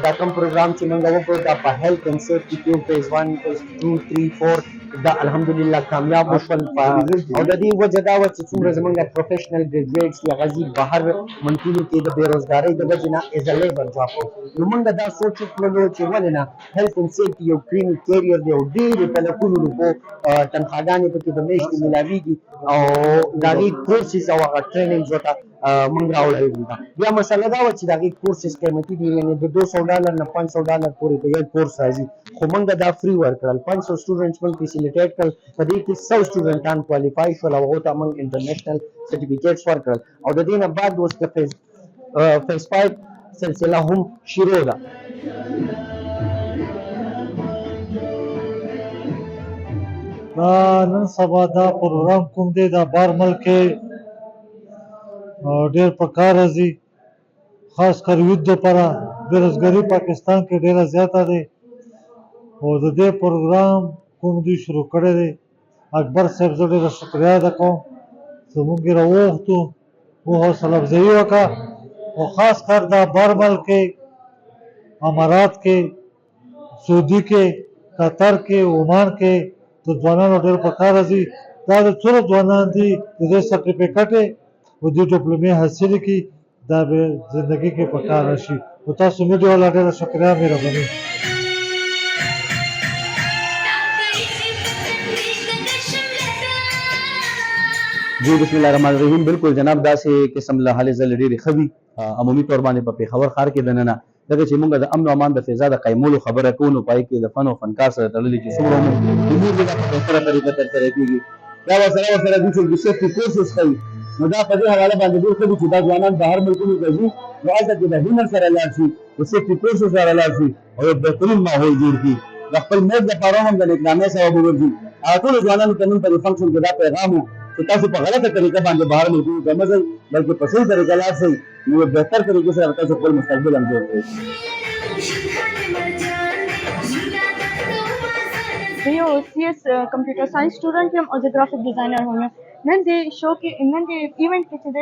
دا کوم پروګرام چې موږ وکړو دا په هیلث اینڈ سیفټي کې فیز 1 فیز 2 3 4 دا الحمدلله کامیاب وشول او د دې وجه دا و چې څومره زمونږ پروفیشنل ګریجویټس یا غزي بهر منطقو کې د بیروزګارۍ د وجې نه ایز ا لیبر جاب کوي نو موږ دا سوچ وکړو چې ولې نه هیلث اینڈ سیفټي یو کلین کیریئر دی او ډېرې په لکونو روپو تنخواګانې پکې د میاشتې میلاویږي او د هغې کورسز او هغه ټریننګز ورته موږ راوړی دي بیا مسله دا وه چې د هغې کورسز قیمتي دي یعنې د $200 نه $500 پورې په یو کورس راځي خو موږ دا فری ورکړل 500 سټوډنټس موږ فیسیلیټیټ کړل په دې کې 100 سټوډنټان کوالیفای شول او هغو ته موږ انټرنیشنل سرټیفیکیټس ورکړل او د دې نه بعد اوس د فیز 5 سلسله هم شروع ده دا نن سبا دا پروګرام کوم دی دا بار ملک ډېر په کار راځي خاص کر یوت دپاره بېروزګاري پاکستان کې ډېره زیاته دی او د دې پروګرام کوم دوی شروع کړی دی اکبر صاحب زه ډېره شکریه ادا کوم زمونږ یې راوغوښتو مو حوصله افزایي وکړه او خاص کر دا برمل کې امارات کې سعودي کې قطر کې عمان کې د ځوانانو ډېر په کار راځي دا د څومره ځوانان دي د دې سرټیفیکټ او د ډیپلومې حاصل کړي دا به زندگی کې په کار راشي او تاسو میډیا والا ډېره شکریه مهرباني جی بسم الله الرحمن الرحیم بالکل جناب داسې قسم له حالې زل ډېرې ښه وي عمومي طور باندې په پېښور ښار کې دننه دغه چې موږ د امن او امان د فضا د قایمولو خبره کوو نو پای کې د فن او فنکار سره تړلي چې څومره مو امور دې په بهتره طریقه ترسره کېږي دا ورسره دي چې د سیفټي کورسز کوي نو دا په دې حواله باندې ډېر ښه دي چې دا ځوانان بهر ملکونو ته ځي نو هلته کې د هنر سره لاړ شي د سیفټي کورسز سره لاړ شي او یو بهترین ماحول جوړ کړي د خپل ملک دپاره هم د نیکنامۍ سبب وګرځي هغه ټولو ځوانانو ته نن په دې فنکشن کې دا پیغام و چې تاسو په غلطه طریقه باندې بهر ملکونو ته مه ځئ بلکې په صحیح طریقه لاړ شئ نو بهتر طریقې سره تاسو خپل مستقبل هم جوړ کړئ زه یو CS کمپیوټر ساينس سټوډنټ یم او زه ګرافیک ډیزاینر هم یم نن دې شو کې نن دې ایونټ کې چې زه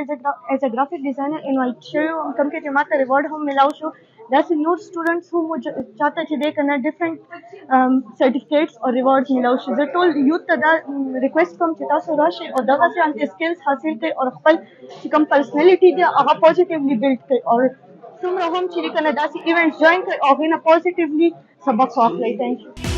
ایز ا ګرافیک ډیزاینر انوایټ شوی وم کوم کې چې ماته ریوارډ هم ملاو شو داسې نور سټوډنټس هم چاته چې دې کنه ډفرنٹ سرټیفیکیټس او ریوارډز ملاو شي زه ټول یوت ته دا ریکویسټ کوم چې تاسو راشئ او دغسې انټي سکلز حاصل کړئ او خپل چې کوم پرسنالټي دی هغه پوزیټیولی بلډ کړئ او څومره هم چې کنه داسې ایونټس جوین کړئ او هغې نه پوزیټیولی سبق واخلئ تھینک یو